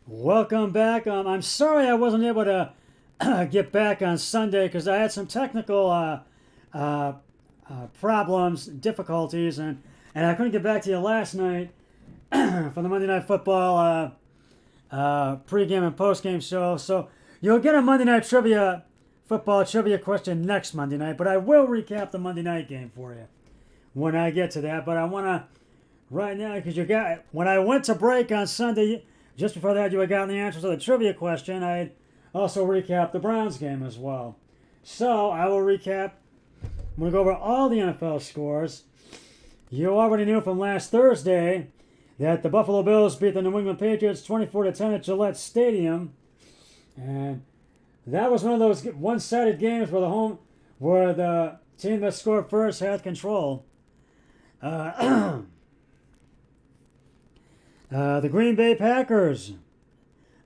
Welcome back. I'm sorry I wasn't able to get back on Sunday because I had some technical uh, problems, difficulties, and I couldn't get back to you last night for the Monday Night Football pregame and postgame show. So you'll get a Monday Night football trivia question next Monday night, but I will recap the Monday night game for you when I get to that. But I want to right now because when I went to break on Sunday. Just before that, you had gotten the answers to the trivia question. I also recapped the Browns game as well. So I will recap. I'm going to go over all the NFL scores. You already knew from last Thursday that the Buffalo Bills beat the New England Patriots 24-10 at Gillette Stadium, and that was one of those one-sided games where the team that scored first had control. The Green Bay Packers.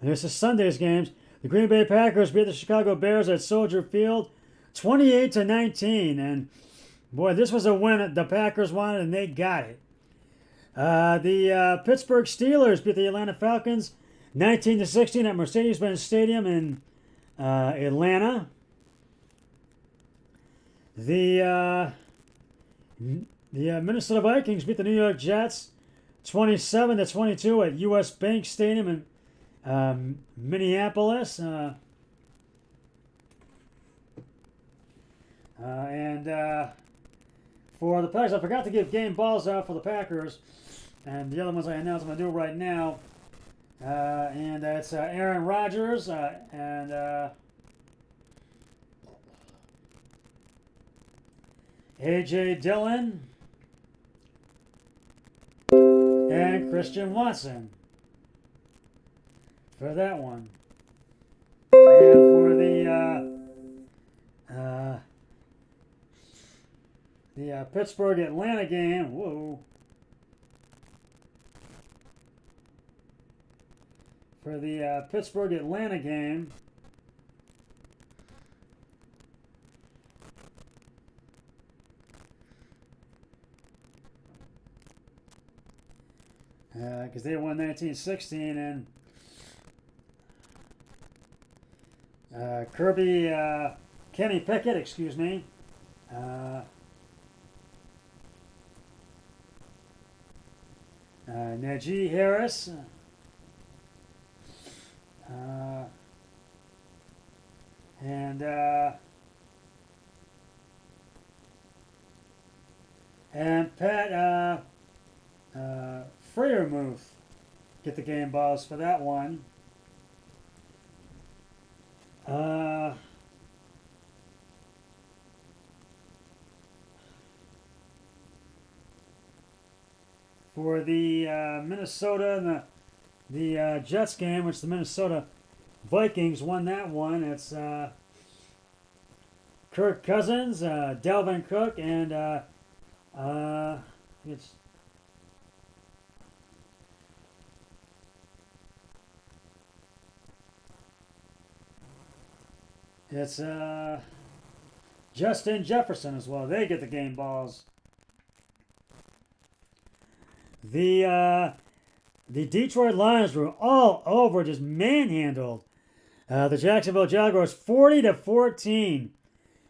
This is Sunday's games. The Green Bay Packers beat the Chicago Bears at Soldier Field 28-19. And boy, this was a win the Packers wanted, and they got it. The Pittsburgh Steelers beat the Atlanta Falcons 19-16 at Mercedes-Benz Stadium in Atlanta. The Minnesota Vikings beat the New York Jets 27-22 at U.S. Bank Stadium in Minneapolis. And for the Packers, I forgot to give game balls out for the Packers. And the other ones I announced I'm going to do right now. And that's Aaron Rodgers and A.J. Dillon. And Christian Watson for that one. And for the Pittsburgh Atlanta game, for the Pittsburgh Atlanta game, because they won 19-16, and Kenny Pickett, excuse me, Najee Harris, and Pat Freiermuth get the game balls for that one. For the Minnesota and the Jets game, which the Minnesota Vikings won that one, it's Kirk Cousins, Dalvin Cook, and it's Justin Jefferson as well. They get the game balls. The Detroit Lions were all over, just manhandled the Jacksonville Jaguars 40-14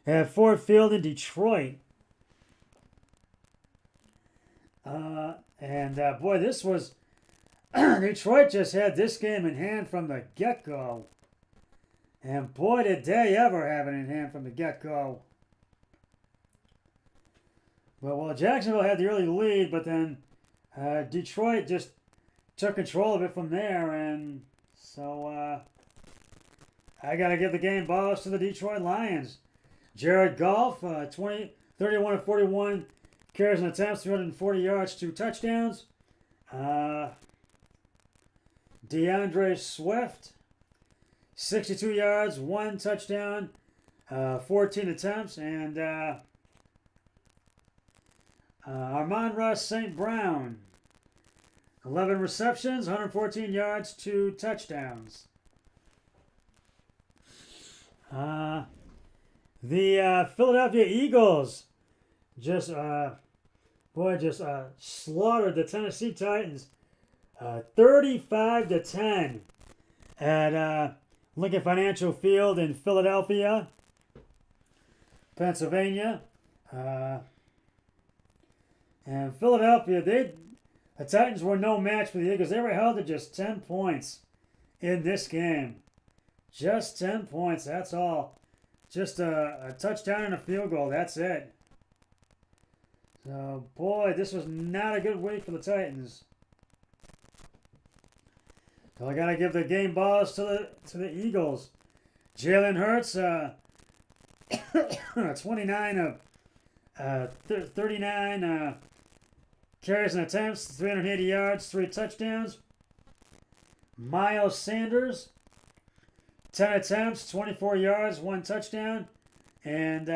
at Ford Field in Detroit. Boy, this was Detroit just had this game in hand from the get-go. And boy, did they ever have it in hand from the get-go. Well, Jacksonville had the early lead, but then Detroit just took control of it from there. And so I got to give the game balls to the Detroit Lions. Jared Goff, 31-41 carries and attempts, 340 yards, 2 touchdowns. DeAndre Swift, 62 yards, 1 touchdown, 14 attempts, and Amon-Ra St. Brown, 11 receptions, 114 yards, 2 touchdowns. The Philadelphia Eagles just slaughtered the Tennessee Titans 35-10 at Lincoln Financial Field in Philadelphia, Pennsylvania. And Philadelphia, the Titans were no match for the Eagles. They were held to just 10 points in this game. Just 10 points, that's all. Just a touchdown and a field goal, that's it. So, boy, this was not a good week for the Titans. So I got to give the game balls to the Eagles. Jalen Hurts, 29 of 39 carries and attempts, 380 yards, 3 touchdowns. Miles Sanders, 10 attempts, 24 yards, 1 touchdown. And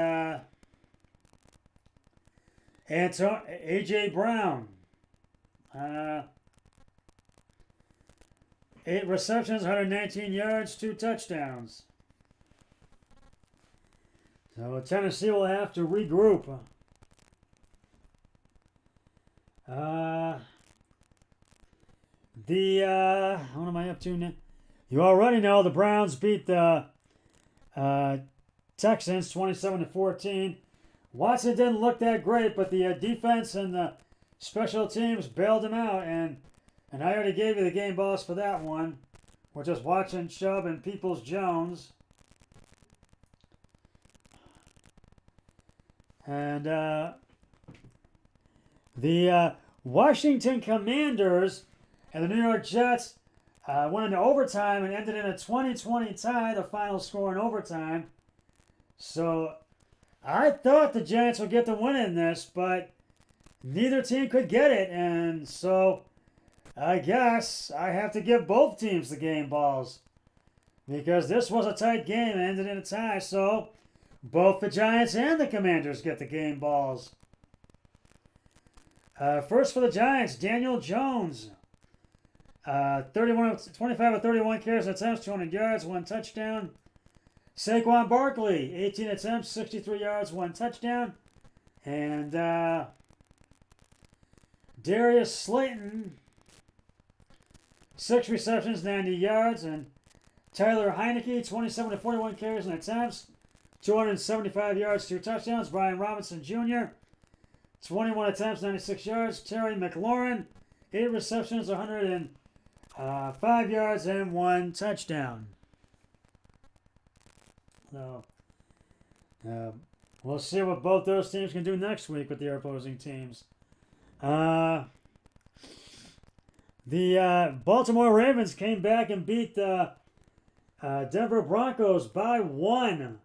A.J. Brown, 8 receptions, 119 yards, 2 touchdowns. So Tennessee will have to regroup. What am I up to now? You already know the Browns beat the Texans 27-14. Watson didn't look that great, but the defense and the special teams bailed him out, and I already gave you the game balls for that one. We're just watching Chubb and Peoples-Jones. And the Washington Commanders and the New York Jets went into overtime and ended in a 20-20 tie, the final score in overtime. So I thought the Giants would get the win in this, but neither team could get it, and so I guess I have to give both teams the game balls because this was a tight game and ended in a tie. So both the Giants and the Commanders get the game balls. First for the Giants, Daniel Jones. 25 of 31 carries and attempts, 200 yards, 1 touchdown. Saquon Barkley, 18 attempts, 63 yards, 1 touchdown. And Darius Slayton, 6 receptions, 90 yards. And Tyler Heineke, 27 of 41 carries and attempts, 275 yards, 2 touchdowns. Brian Robinson Jr., 21 attempts, 96 yards. Terry McLaurin, 8 receptions, 105 yards, and 1 touchdown. So, we'll see what both those teams can do next week with their opposing teams. The Baltimore Ravens came back and beat the Denver Broncos by 1.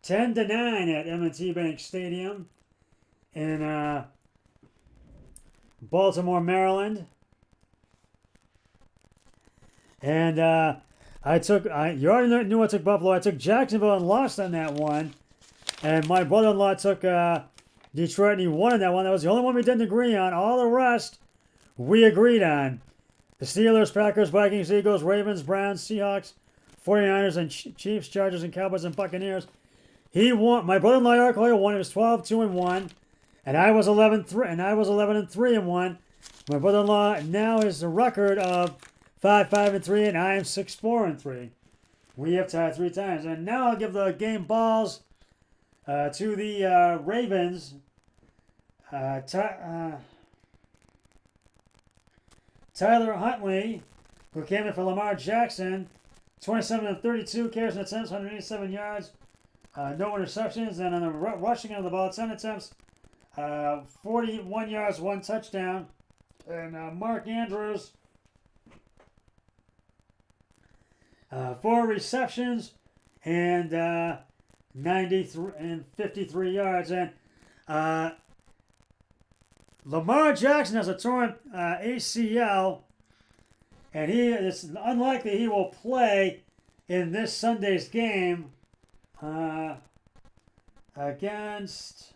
10-9 at M&T Bank Stadium in Baltimore, Maryland. And you already knew I took Buffalo. I took Jacksonville and lost on that one. And my brother-in-law took Detroit and he won on that one. That was the only one we didn't agree on. All the rest we agreed on. The Steelers, Packers, Vikings, Eagles, Ravens, Browns, Seahawks, 49ers, and Chiefs, Chargers, and Cowboys, and Buccaneers. He won. My brother-in-law Eric Hoyer won. It was 12-2-1, and I was 11-3-1. My brother-in-law now is the record of 5-5-3, and I am 6-4-3. We have tied 3 times, and now I'll give the game balls to the Ravens. Tyler Huntley, who came in for Lamar Jackson, 27 of 32 carries and attempts, 187 yards, no interceptions, and on the rushing of the ball, 10 attempts, 41 yards, 1 touchdown. And Mark Andrews, 4 receptions and 93 and 53 yards. And Lamar Jackson has a torn ACL, and it's unlikely he will play in this Sunday's game against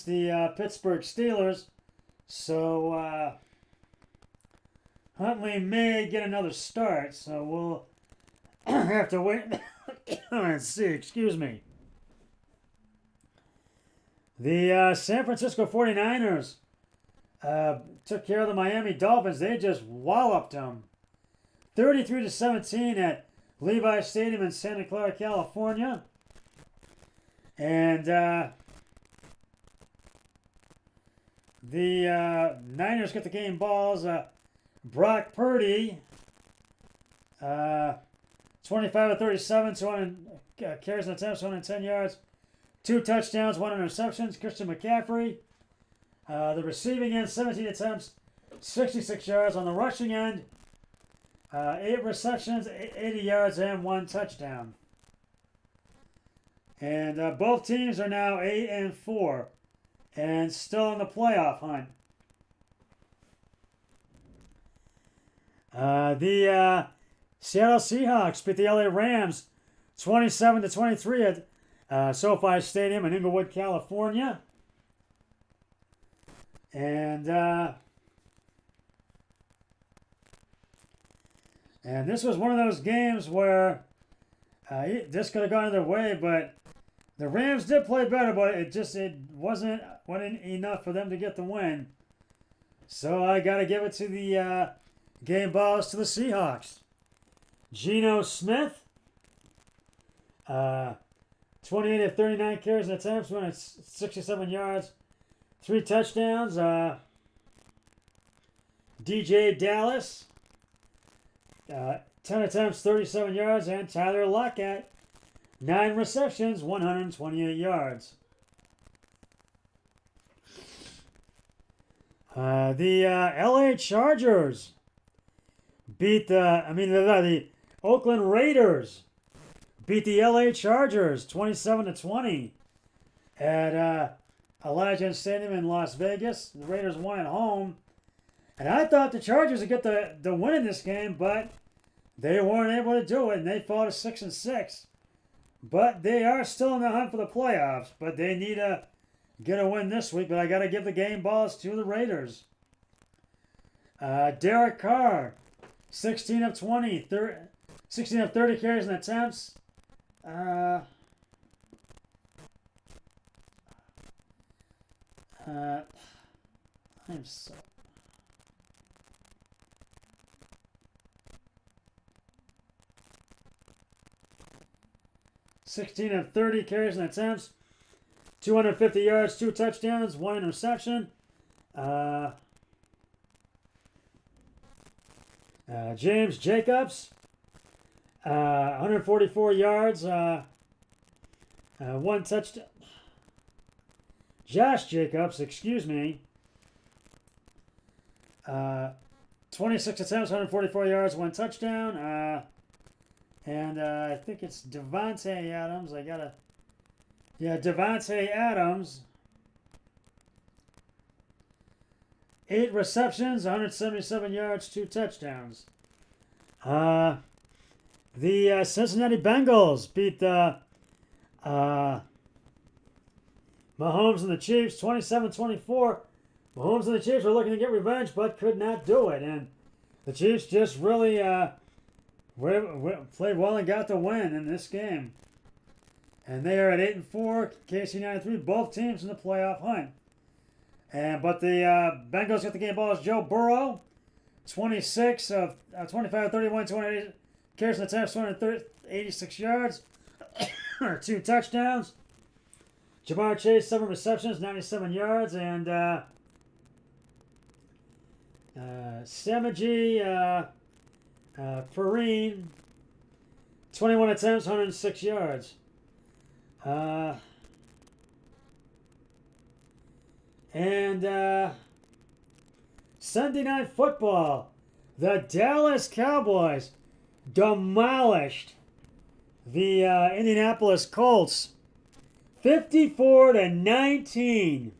the Pittsburgh Steelers. So Huntley may get another start, so we'll have to wait and see. Excuse me. The San Francisco 49ers took care of the Miami Dolphins. They just walloped them, 33-17 at Levi Stadium in Santa Clara, California. And the Niners get the game balls. Brock Purdy, 25-37, 200 carries and attempts, 110 yards, 2 touchdowns, 1 interceptions. Christian McCaffrey, the receiving end, 17 attempts, 66 yards. On the rushing end, 8 receptions, 80 yards, and 1 touchdown. And both teams are now 8-4 and still in the playoff hunt. The Seattle Seahawks beat the LA Rams 27-23 at SoFi Stadium in Inglewood, California. And this was one of those games where this could have gone either way, but the Rams did play better, but it wasn't enough for them to get the win. So I got to give it to the game balls to the Seahawks. Geno Smith, 28-39 carries and attempts, 167 yards, 3 touchdowns. DJ Dallas, 10 attempts, 37 yards, and Tyler Lockett, 9 receptions, 128 yards. The LA Chargers beat the Oakland Raiders beat the LA Chargers 27-20 at Allegiant Stadium in Las Vegas. The Raiders won at home, and I thought the Chargers would get the win in this game, but they weren't able to do it, and they fell to 6-6. But they are still in the hunt for the playoffs. But they need to get a win this week. But I got to give the game balls to the Raiders. Derek Carr, 16 of 20, 16 of 30 carries and attempts. I'm so. 16 of 30 carries and attempts, 250 yards, 2 touchdowns, 1 interception. James Jacobs, 144 yards, 1 touchdown. Josh Jacobs, 26 attempts, 144 yards, 1 touchdown. And I think it's Devontae Adams. Devontae Adams. 8 receptions, 177 yards, 2 touchdowns. The Cincinnati Bengals beat the Mahomes and the Chiefs 27-24. Mahomes and the Chiefs were looking to get revenge, but could not do it. And the Chiefs just really played well and got the win in this game. And they are at 8-4, KC 9-3, both teams in the playoff hunt. But the Bengals get the game ball as Joe Burrow, 26 of 25 31, 280 carries and attempts, 286 yards, 2 touchdowns. Jamar Chase, 7 receptions, 97 yards, and Samaji Perine, 21 attempts, 106 yards. Sunday Night Football, the Dallas Cowboys demolished the Indianapolis Colts 54-19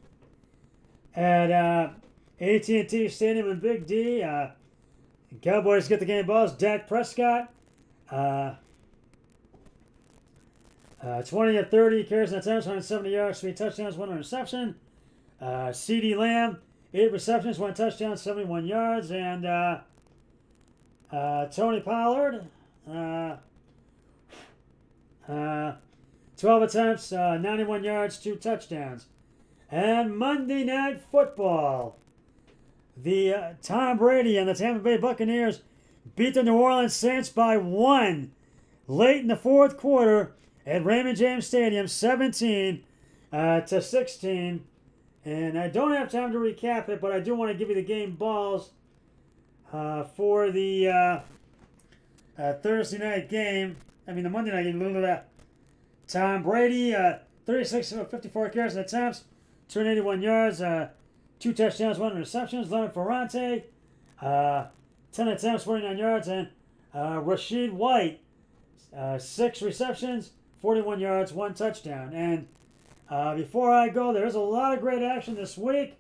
at AT&T Stadium in Big D. Cowboys get the game balls. Dak Prescott, 20 of 30 carries and attempts, 170 yards, 3 touchdowns, 1 interception. CeeDee Lamb, 8 receptions, 1 touchdown, 71 yards, and Tony Pollard, 12 attempts, 91 yards, 2 touchdowns. And Monday Night Football, the Tom Brady and the Tampa Bay Buccaneers beat the New Orleans Saints by 1 late in the fourth quarter at Raymond James Stadium, 17-16. And I don't have time to recap it, but I do want to give you the game balls for the Thursday night game. The Monday night game. Tom Brady, 36 of 54 carries and attempts, 281 yards, 2 touchdowns, 1 interceptions. Leonard Ferrante, 10 attempts, 49 yards, and Rashid White, 6 receptions, 41 yards, 1 touchdown. And before I go, there's a lot of great action this week.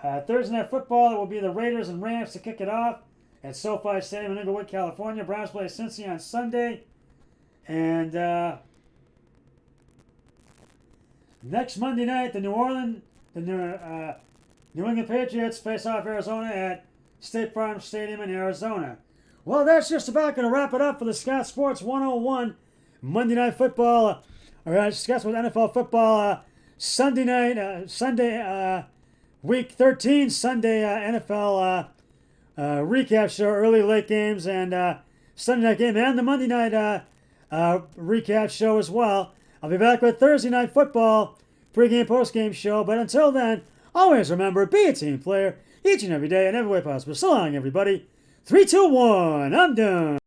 Thursday Night Football, it will be the Raiders and Rams to kick it off at SoFi Stadium in Inglewood, California. Browns play Cincy on Sunday. And next Monday night, the New England Patriots face off Arizona at State Farm Stadium in Arizona. Well, that's just about going to wrap it up for the Scott Sports 101 Monday Night Football. Scott Sports NFL Football Sunday night, Week 13 Sunday NFL recap show, early late games, and Sunday night game, and the Monday night recap show as well. I'll be back with Thursday Night Football pregame, postgame show. But until then, always remember, be a team player each and every day in every way possible. So long, everybody. 3, 2, 1. I'm done.